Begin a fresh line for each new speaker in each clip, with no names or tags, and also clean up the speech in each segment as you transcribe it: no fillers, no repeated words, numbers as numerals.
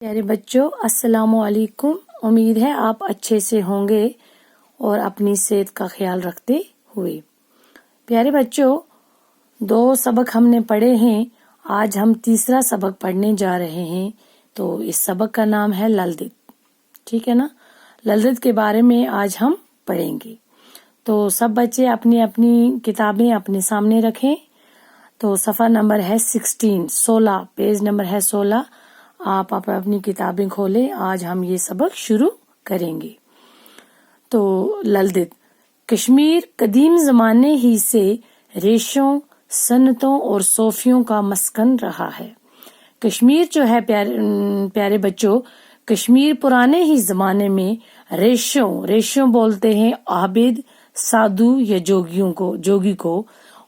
پیارے بچوں السلام علیکم۔ امید ہے آپ اچھے سے ہوں گے اور اپنی صحت کا خیال رکھتے ہوئے۔ پیارے بچوں 2 سبق ہم نے پڑھے ہیں، آج ہم تیسرا سبق پڑھنے جا رہے ہیں۔ تو اس سبق کا نام ہے للدت، ٹھیک ہے نا؟ للدت کے بارے میں آج ہم پڑھیں گے۔ تو سب بچے اپنی اپنی کتابیں اپنے سامنے رکھیں۔ تو صفحہ نمبر ہے 16 پیج نمبر ہے 16۔ آپ اپنی کتابیں کھولیں، آج ہم یہ سبق شروع کریں گے۔ تو للدت کشمیر قدیم زمانے ہی سے ریشوں، صنعتوں اور صوفیوں کا مسکن رہا ہے۔ کشمیر جو ہے پیارے بچوں، کشمیر پرانے ہی زمانے میں ریشوں بولتے ہیں عابد، سادھو یا جوگی کو،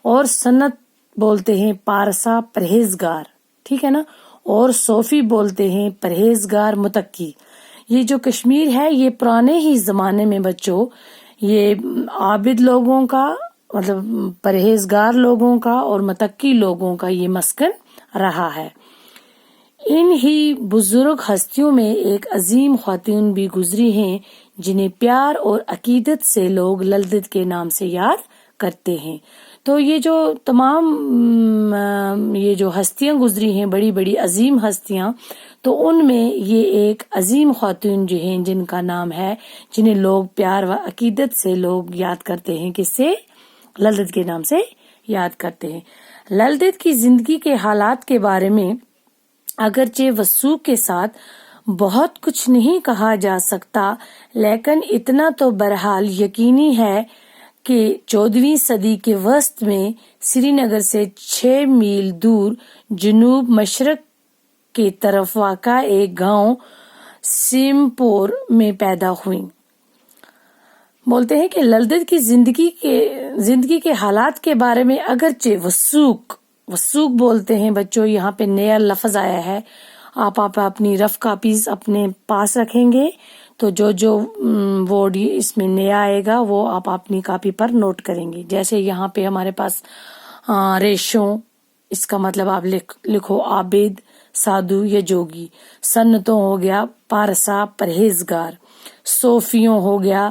اور صنعت بولتے ہیں پارسا پرہیزگار، ٹھیک ہے نا؟ اور صوفی بولتے ہیں پرہیزگار متقی۔ یہ جو کشمیر ہے یہ پرانے ہی زمانے میں بچوں یہ عابد لوگوں کا مطلب پرہیزگار لوگوں کا اور متقی لوگوں کا یہ مسکن رہا ہے۔ ان ہی بزرگ ہستیوں میں ایک عظیم خاتون بھی گزری ہیں جنہیں پیار اور عقیدت سے لوگ للدت کے نام سے یاد کرتے ہیں۔ تو یہ جو تمام یہ جو ہستیاں گزری ہیں، بڑی بڑی عظیم ہستیاں، تو ان میں یہ ایک عظیم خاتون جو ہیں جن کا نام ہے، جنہیں لوگ پیار و عقیدت سے لوگ یاد کرتے ہیں، کس سے؟ للدت کے نام سے یاد کرتے ہیں۔ للدت کی زندگی کے حالات کے بارے میں اگرچہ وثوق کے ساتھ بہت کچھ نہیں کہا جا سکتا، لیکن اتنا تو بہرحال یقینی ہے کہ 14ویں صدی کے وسط میں سری نگر سے 6 میل دور جنوب مشرق کی طرف واقع ایک گاؤں سیمپور میں پیدا ہوئیں۔ بولتے ہیں کہ للدت کی زندگی کے حالات کے بارے میں اگرچہ وثوق بولتے ہیں بچوں، یہاں پہ نیا لفظ آیا ہے۔ آپ اپنی رف کاپیز اپنے پاس رکھیں گے تو جو ورڈ اس میں نیا آئے گا وہ آپ اپنی کاپی پر نوٹ کریں گے۔ جیسے یہاں پہ ہمارے پاس ریشوں، اس کا مطلب آپ لکھو عابد، سادھو یا جوگی۔ صنعتوں ہو گیا پارسا پرہیزگار، صوفیوں ہو گیا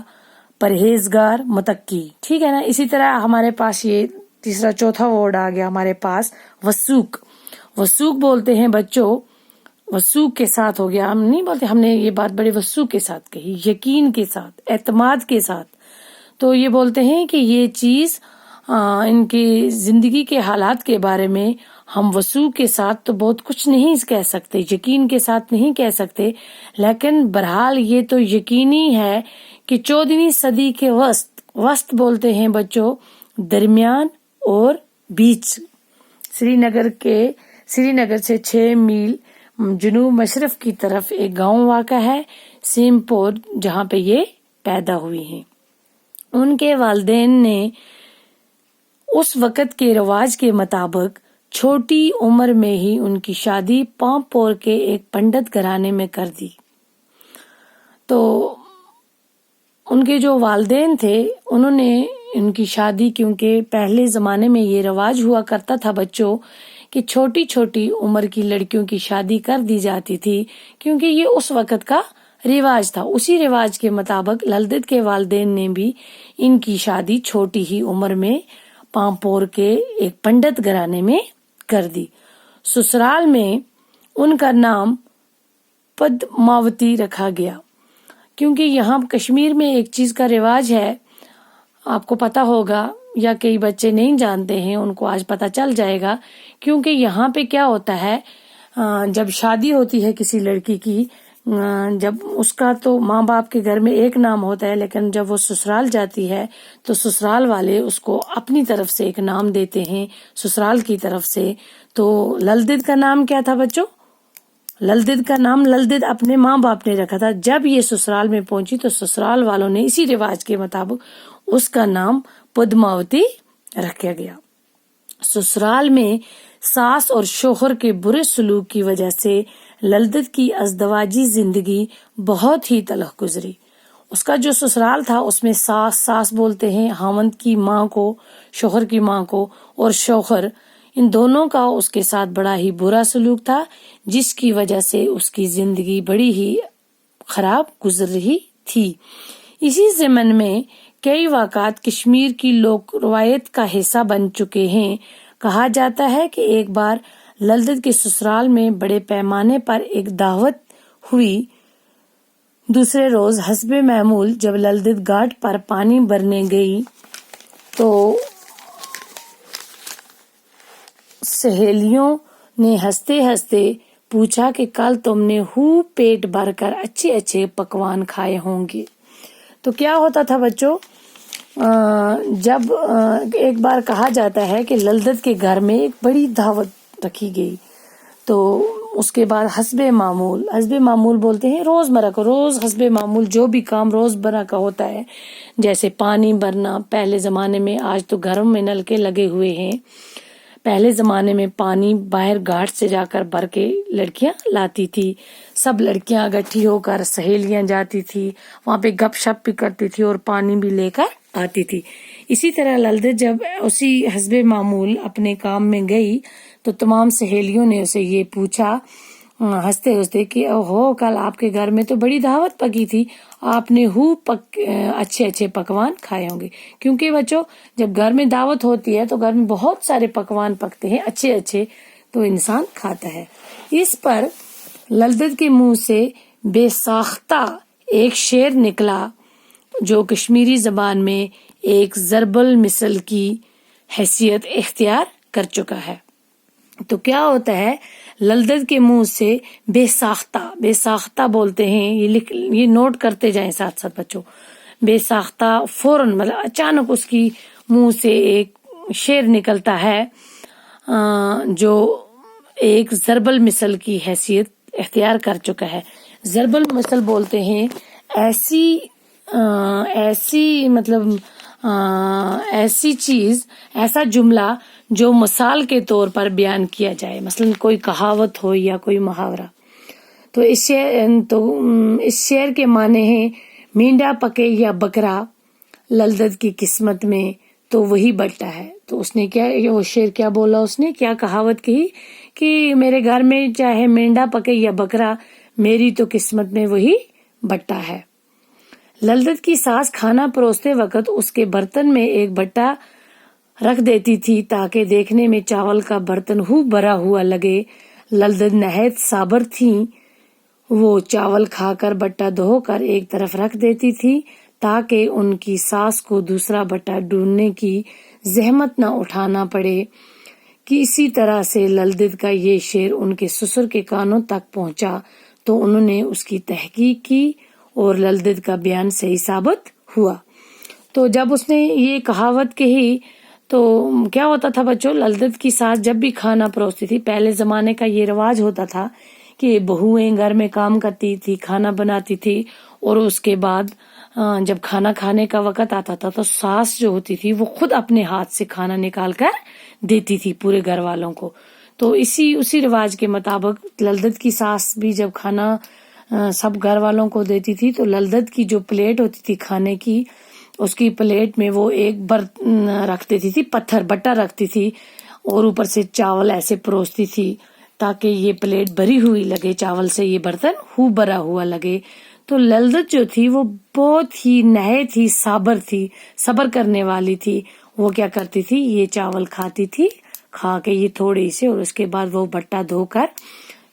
پرہیزگار متقی، ٹھیک ہے نا؟ اسی طرح ہمارے پاس یہ تیسرا چوتھا ورڈ آ گیا ہمارے پاس وثوق بولتے ہیں بچوں، وثوق کے ساتھ ہو گیا، ہم نہیں بولتے، ہم نے یہ بات بڑے وثوق کے ساتھ کہی، یقین کے ساتھ، اعتماد کے ساتھ۔ تو یہ بولتے ہیں کہ یہ چیز ان کی زندگی کے حالات کے بارے میں ہم وثوق کے ساتھ تو بہت کچھ نہیں کہہ سکتے، یقین کے ساتھ نہیں کہہ سکتے، لیکن بہرحال یہ تو یقینی ہے کہ 14ویں صدی کے وسط بولتے ہیں بچوں، درمیان اور بیچ سری نگر سے 6 میل جنوب مشرق کی طرف ایک گاؤں واقع ہے سیمپور، جہاں پہ یہ پیدا ہوئی ہیں۔ ان کے والدین نے اس وقت کے رواج کے مطابق چھوٹی عمر میں ہی ان کی شادی پامپور کے ایک پنڈت گھرانے میں کر دی۔ تو ان کے جو والدین تھے انہوں نے ان کی شادی، کیونکہ پہلے زمانے میں یہ رواج ہوا کرتا تھا بچوں کہ چھوٹی عمر کی لڑکیوں کی شادی کر دی جاتی تھی، کیونکہ یہ اس وقت کا رواج تھا۔ اسی رواج کے مطابق للدت کے والدین نے بھی ان کی شادی چھوٹی ہی عمر میں پامپور کے ایک پنڈت گھرانے میں کر دی۔ سسرال میں ان کا نام پدماوتی رکھا گیا، کیونکہ یہاں کشمیر میں ایک چیز کا رواج ہے، آپ کو پتا ہوگا یا کئی بچے نہیں جانتے ہیں، ان کو آج پتا چل جائے گا، کیونکہ یہاں پہ کیا ہوتا ہے، جب شادی ہوتی ہے کسی لڑکی کی، جب اس کا تو ماں باپ کے گھر میں ایک نام ہوتا ہے، لیکن جب وہ سسرال جاتی ہے تو سسرال والے اس کو اپنی طرف سے ایک نام دیتے ہیں، سسرال کی طرف سے۔ تو للدت کا نام کیا تھا بچوں؟ للدت کا نام للدت اپنے ماں باپ نے رکھا تھا۔ جب یہ سسرال میں پہنچی تو سسرال والوں نے اسی رواج کے مطابق اس کا نام پدماوتی رکھا گیا۔ سسرال میں ساس اور شوہر کے برے سلوک کی وجہ سے للدت کی ازدواجی زندگی بہت ہی تلخ گزری۔ اس کا جو سسرال تھا اس میں ساس بولتے ہیں خاوند کی ماں کو، شوہر کی ماں کو، اور شوہر ان دونوں کا اس کے ساتھ بڑا ہی برا سلوک تھا، جس کی وجہ سے اس کی زندگی بڑی ہی خراب گزر رہی تھی۔ اسی ضمن میں کئی واقعات کشمیر کی لوک روایت کا حصہ بن چکے ہیں۔ کہا جاتا ہے کہ ایک بار للدت کے سسرال میں بڑے پیمانے پر ایک دعوت ہوئی۔ دوسرے روز حسب معمول جب للدت گھاٹ پر پانی بھرنے گئی تو سہیلیوں نے ہنستے ہنستے پوچھا کہ کل تم نے پیٹ بھر کر اچھے اچھے پکوان کھائے ہوں گے۔ تو کیا ہوتا تھا بچوں، جب ایک بار کہا جاتا ہے کہ للدت کے گھر میں ایک بڑی دعوت رکھی گئی، تو اس کے بعد حسب معمول بولتے ہیں روزمرہ کو، روز حسب معمول جو بھی کام روزمرہ کا ہوتا ہے، جیسے پانی بھرنا۔ پہلے زمانے میں، آج تو گھروں میں نل کے لگے ہوئے ہیں، پہلے زمانے میں پانی باہر گھاٹ سے جا کر بھر کے لڑکیاں لاتی تھی۔ سب لڑکیاں اکٹھی ہو کر سہیلیاں جاتی تھی، وہاں پہ گپ شپ بھی کرتی تھی اور پانی بھی لے کر آتی تھی۔ اسی طرح للدت جب اسی حسب معمول اپنے کام میں گئی تو تمام سہیلیوں نے اسے یہ پوچھا ہنستے ہنستے کہ اوہو، کل آپ کے گھر میں تو بڑی دعوت پکی تھی، آپ نے اچھے اچھے پکوان کھائے ہوں گے۔ کیونکہ بچوں جب گھر میں دعوت ہوتی ہے تو گھر میں بہت سارے پکوان پکتے ہیں اچھے اچھے، تو انسان کھاتا ہے۔ اس پر للدت کے منہ سے بے ساختہ ایک شعر نکلا جو کشمیری زبان میں ایک ضرب المثل کی حیثیت اختیار کر چکا ہے۔ تو کیا ہوتا ہے، للدت کے منہ سے بے ساختہ بولتے ہیں، یہ نوٹ کرتے جائیں ساتھ ساتھ بچوں۔ بے ساختہ فوراً مطلب اچانک اس کی منہ سے ایک شعر نکلتا ہے جو ایک ضرب المثل کی حیثیت اختیار کر چکا ہے۔ ضرب المثل بولتے ہیں ایسی چیز، ایسا جملہ جو مثال کے طور پر بیان کیا جائے، مثلا کوئی کہاوت ہو یا کوئی محاورہ۔ تو اس شعر کے معنی ہیں مینڈا پکے یا بکرا للدت کی قسمت میں تو وہی بٹا ہے۔ تو اس نے وہ شعر کیا بولا، اس نے کیا کہاوت کہی کہ میرے گھر میں چاہے مینڈا پکے یا بکرا، میری تو قسمت میں وہی بٹا ہے۔ للدت کی ساس کھانا پروستے وقت اس کے برتن میں ایک بٹا رکھ دیتی تھی تاکہ دیکھنے میں چاول کا برتن بھرا ہوا لگے۔ للدت نہایت صابر تھیں، وہ چاول کھا کر بٹا دھو کر ایک طرف رکھ دیتی تھی تاکہ ان کی ساس کو دوسرا بٹا ڈھونڈنے کی زحمت نہ اٹھانا پڑے۔ اسی طرح سے للدت کا یہ شعر ان کے سسر کے کانوں تک پہنچا تو انہوں نے اس کی تحقیق کی اور للدت کا بیان صحیح ثابت ہوا۔ تو جب اس نے یہ کہاوت کہی تو کیا ہوتا تھا بچوں، للدت کی ساس جب بھی کھانا پروستی تھی، پہلے زمانے کا یہ رواج ہوتا تھا کہ بہویں گھر میں کام کرتی تھی، کھانا بناتی تھی، اور اس کے بعد جب کھانا کھانے کا وقت آتا تھا تو ساس جو ہوتی تھی وہ خود اپنے ہاتھ سے کھانا نکال کر دیتی تھی پورے گھر والوں کو۔ تو اسی رواج کے مطابق للدت کی ساس بھی جب کھانا سب گھر والوں کو دیتی تھی تو للدت کی جو پلیٹ ہوتی تھی کھانے کی، اس کی پلیٹ میں وہ ایک برتن رکھ دیتی تھی، بٹا رکھتی تھی، اور اوپر سے چاول ایسے پروستی تھی تاکہ یہ پلیٹ بھری ہوئی لگے چاول سے، یہ برتن بھرا ہوا لگے۔ تو للدت جو تھی وہ بہت ہی نہایت ہی صبر کرنے والی تھی۔ وہ کیا کرتی تھی، یہ چاول کھاتی تھی، کھا کے یہ تھوڑے سے، اور اس کے بعد وہ بٹا دھو کر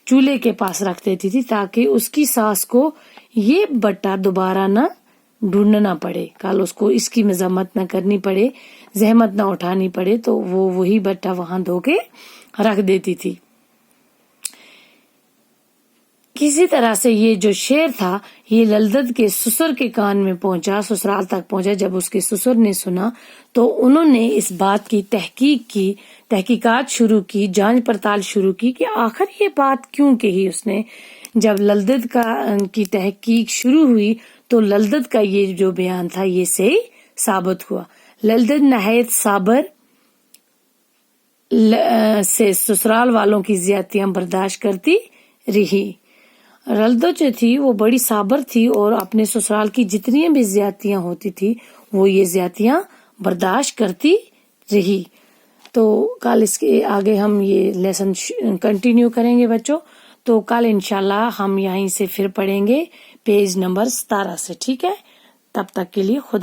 چولہے کے پاس رکھ دیتی تھی تاکہ اس کی ساس کو یہ بٹا دوبارہ نہ ڈھونڈنا پڑے، کل اس کو اس کی مذمت نہ کرنی پڑے، زحمت نہ اٹھانی پڑے، تو وہ وہی بٹا وہاں دھو کے رکھ دیتی تھی۔ کسی طرح سے یہ جو شعر تھا یہ للدت کے سسر کے کان میں پہنچا، سسرال تک پہنچا۔ جب اس کے سسر نے سنا تو انہوں نے اس بات کی تحقیقات شروع کی، جانچ پڑتال شروع کی کہ آخر یہ بات کیوں کہی اس نے۔ جب للدت کی تحقیق شروع ہوئی تو للدت کا یہ جو بیان تھا یہ صحیح ثابت ہوا۔ للدت نہایت صابر سے سسرال والوں کی زیادتیاں برداشت کرتی رہی۔ للدت جو تھی وہ بڑی صابر تھی اور اپنے سسرال کی جتنی بھی زیادتیاں ہوتی تھی وہ یہ زیادتیاں برداشت کرتی رہی۔ تو کل اس کے آگے ہم یہ لیسن کنٹینیو کریں گے بچوں. تو کل انشاءاللہ ہم یہیں سے پھر پڑھیں گے پیج نمبر 17 سے. ٹھیک ہے، تب تک کے لیے خدا